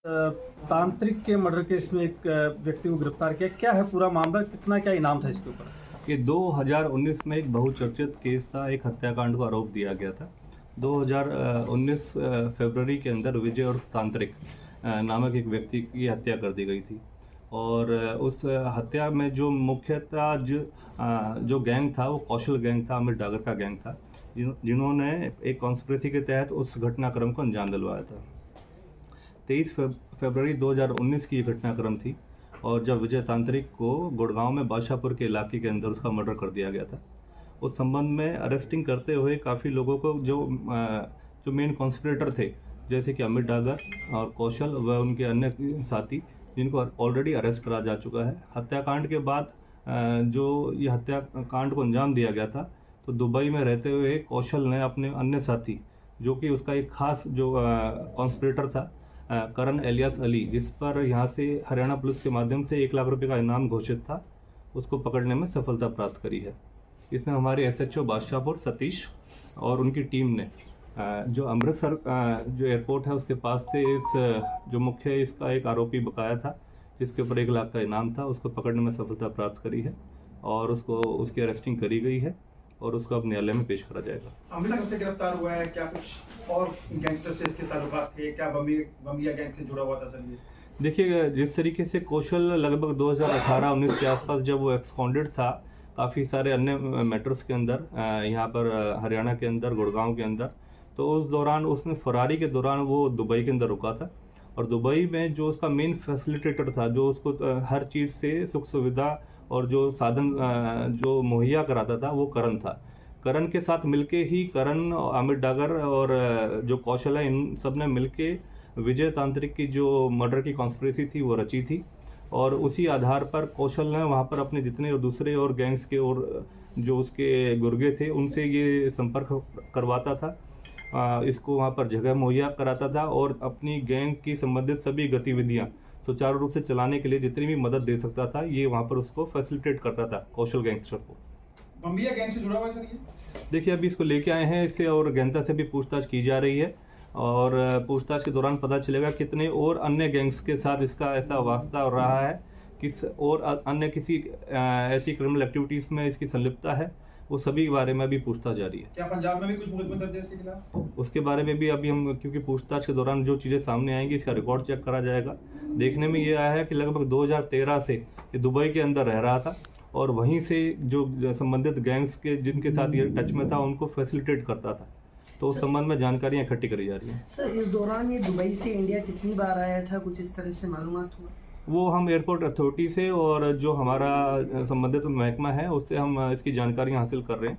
तांत्रिक के murder case में एक व्यक्ति को गिरफ्तार किया, क्या है पूरा मामला, कितना क्या इनाम था इसके ऊपर? ये 2019 में एक बहुचर्चित केस था, एक हत्याकांड को आरोप दिया गया था। 2019 फरवरी के अंदर विजय और तांत्रिक नामक एक व्यक्ति की हत्या कर दी गई थी और उस हत्या में जो मुख्यतः जो गैंग था वो कौशल गैंग था, अमित डागर का गैंग था, जिन्होंने एक कॉन्स्पिरेसी के तहत उस घटनाक्रम को अंजाम दिलवाया था। 23 फरवरी 2019 की ये घटनाक्रम थी और जब विजय तांत्रिक को गुड़गांव में बादशाहपुर के इलाके के अंदर उसका मर्डर कर दिया गया था। उस संबंध में अरेस्टिंग करते हुए काफ़ी लोगों को जो मेन कॉन्स्पिरेटर थे, जैसे कि अमित डागर और कौशल व उनके अन्य साथी, जिनको ऑलरेडी अरेस्ट करा जा चुका है। हत्याकांड के बाद जो ये हत्याकांड को अंजाम दिया गया था, तो दुबई में रहते हुए कौशल ने अपने अन्य साथी, जो कि उसका एक खास जो कॉन्स्पिरेटर था करण एलियास अली, जिस पर यहाँ से हरियाणा पुलिस के माध्यम से 1 लाख रुपए का इनाम घोषित था, उसको पकड़ने में सफलता प्राप्त करी है। इसमें हमारे SHO बादशाहपुर सतीश और उनकी टीम ने जो अमृतसर जो एयरपोर्ट है उसके पास से जो मुख्य इसका एक आरोपी बकाया था, जिसके ऊपर 1 लाख का इनाम था, उसको पकड़ने में सफलता प्राप्त करी है और उसकी अरेस्टिंग करी गई है और उसको अब न्यायालय में पेश करा जाएगा। अमृतसर से गिरफ्तार हुआ है, क्या कुछ और गैंगस्टर से इसके ताल्लुकात थे, क्या बमिया गैंग से जुड़ा हुआ था सर ये? देखिए, जिस तरीके से कौशल लगभग 2018-19 के आसपास जब वो एक्सकॉन्डेड था काफ़ी सारे अन्य मैटर्स के अंदर, यहाँ पर हरियाणा के अंदर, गुड़गांव के अंदर, तो उस दौरान उसने फरारी के दौरान वो दुबई के अंदर रुका था और दुबई में जो उसका मेन फैसिलिटेटर था, जो उसको हर चीज़ से सुख सुविधा और जो साधन जो मुहैया कराता था, वो करण था। करण के साथ मिलके ही करण, अमित डागर और जो कौशल है, इन सब ने मिलके विजय तांत्रिक की जो मर्डर की कॉन्स्पिरेसी थी वो रची थी और उसी आधार पर कौशल ने वहाँ पर अपने जितने और दूसरे और गैंग्स के और जो उसके गुर्गे थे उनसे ये संपर्क करवाता था, इसको वहाँ पर जगह मुहैया कराता था और अपनी गैंग की संबंधित सभी गतिविधियाँ सुचारू रूप से चलाने के लिए जितनी भी मदद दे सकता था, ये वहाँ पर उसको फैसिलिटेट करता था कौशल गैंगस्टर को। बम्बिया गैंग से जुड़ा हुआ है सर ये? देखिए, अभी इसको लेके आए हैं, इससे और गहनता से भी पूछताछ की जा रही है और पूछताछ के दौरान पता चलेगा कितने और अन्य गैंग्स के साथ इसका ऐसा वास्ता रहा है, किस और अन्य किसी ऐसी क्रिमिनल एक्टिविटीज़ में इसकी संलिप्तता है, वो सभी के बारे में अभी पूछताछ जारी है। क्या पंजाब में भी कुछ मुकदमे दर्ज है इसके खिलाफ? उसके बारे में भी अभी हम, क्योंकि पूछताछ के दौरान जो चीज़ें सामने आएंगी इसका रिकॉर्ड चेक करा जाएगा। देखने में ये आया है कि लगभग 2013 से ये दुबई के अंदर रह रहा था और वहीं से जो संबंधित गैंग्स के जिनके साथ ये टच में था उनको फैसिलिटेट करता था, तो उस संबंध में जानकारियाँ इकट्ठी करी जा रही हैं। सर, इस दौरान ये दुबई से इंडिया कितनी बार आया था, कुछ इस तरह से मालूमात हुआ? वो हम एयरपोर्ट अथॉरिटी से और जो हमारा संबंधित महकमा है उससे हम इसकी जानकारियाँ हासिल कर रहे हैं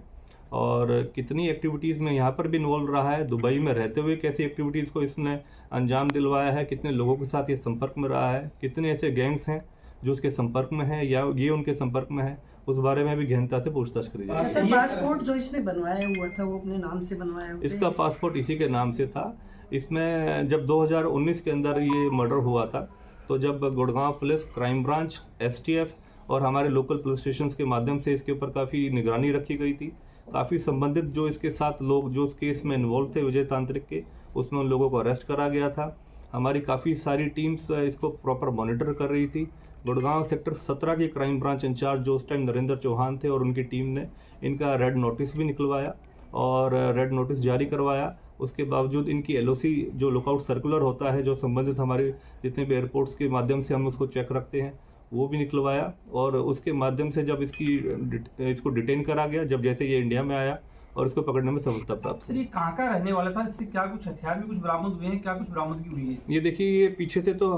और कितनी एक्टिविटीज़ में यहाँ पर भी इन्वॉल्व रहा है, दुबई में रहते हुए कैसी एक्टिविटीज़ को इसने अंजाम दिलवाया है, कितने लोगों के साथ ये संपर्क में रहा है, कितने ऐसे गैंग्स हैं जो उसके संपर्क में है या ये उनके संपर्क में है, उस बारे में भी गहनता से पूछताछ करी जाएगी। सर, पासपोर्ट जो इसने बनवाया हुआ था वो अपने नाम से बनवाया हुआ? इसका पासपोर्ट इसी के नाम से था। इसमें जब 2019 के अंदर ये मर्डर हुआ था, तो जब Gurgaon police, crime branch, STF और हमारे लोकल पुलिस स्टेशन के माध्यम से इसके ऊपर काफ़ी निगरानी रखी गई थी, काफ़ी संबंधित जो इसके साथ लोग जो उस केस में इन्वॉल्व थे विजय तांत्रिक के, उसमें उन लोगों को अरेस्ट करा गया था। हमारी काफ़ी सारी टीम्स इसको प्रॉपर मॉनिटर कर रही थी। गुड़गांव सेक्टर 17 की क्राइम ब्रांच इंचार्ज जो उस टाइम नरेंद्र चौहान थे और उनकी टीम ने इनका रेड नोटिस भी निकलवाया और रेड नोटिस जारी करवाया। उसके बावजूद इनकी LOC जो लुकआउट सर्कुलर होता है, जो संबंधित हमारे जितने भी एयरपोर्ट्स के माध्यम से हम उसको चेक रखते हैं, वो भी निकलवाया और उसके माध्यम से जब इसको डिटेन करा गया, जब जैसे ये इंडिया में आया और इसको पकड़ने में सफलता प्राप्त। सर, ये कहाँ का रहने वाला था? इससे क्या कुछ हथियार भी कुछ बरामद हुए हैं, क्या कुछ बरामदगी हुई है? ये देखिए, ये पीछे से तो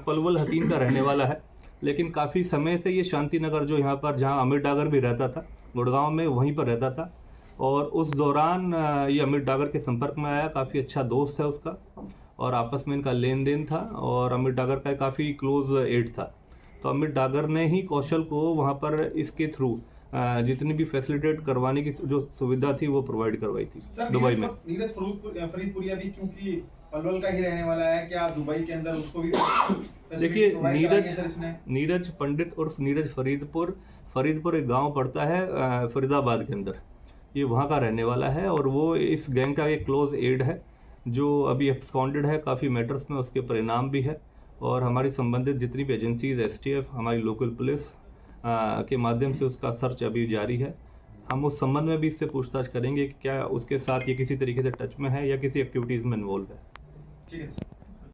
पलवल हतीन का रहने वाला है, लेकिन काफ़ी समय से ये शांति नगर जो यहाँ पर जहाँ अमित डागर भी रहता था गुड़गांव में, वहीं पर रहता था और उस दौरान ये अमित डागर के संपर्क में आया। काफ़ी अच्छा दोस्त है उसका और आपस में इनका लेन देन था और अमित डागर का काफ़ी क्लोज एड था, तो अमित डागर ने ही कौशल को वहाँ पर इसके थ्रू जितनी भी फैसिलिटेट करवाने की जो सुविधा थी वो प्रोवाइड करवाई थी दुबई में। नीरज फरीदपुरिया भी क्योंकि पलवल का ही रहने वाला है, क्या दुबई के अंदर उसको भी? देखिए, नीरज पंडित उर्फ नीरज फरीदपुर एक गांव पड़ता है फरीदाबाद के अंदर, ये वहाँ का रहने वाला है और वो इस गैंग का एक क्लोज एड है जो अभी एब्सकॉन्डेड है काफ़ी मैटर्स में, उसके परिणाम भी है। और हमारी संबंधित जितनी भी एजेंसीज, STF, हमारी लोकल पुलिस के माध्यम से उसका सर्च अभी जारी है। हम उस संबंध में भी इससे पूछताछ करेंगे कि क्या उसके साथ ये किसी तरीके से टच में है या किसी एक्टिविटीज़ में इन्वॉल्व है। ठीक है।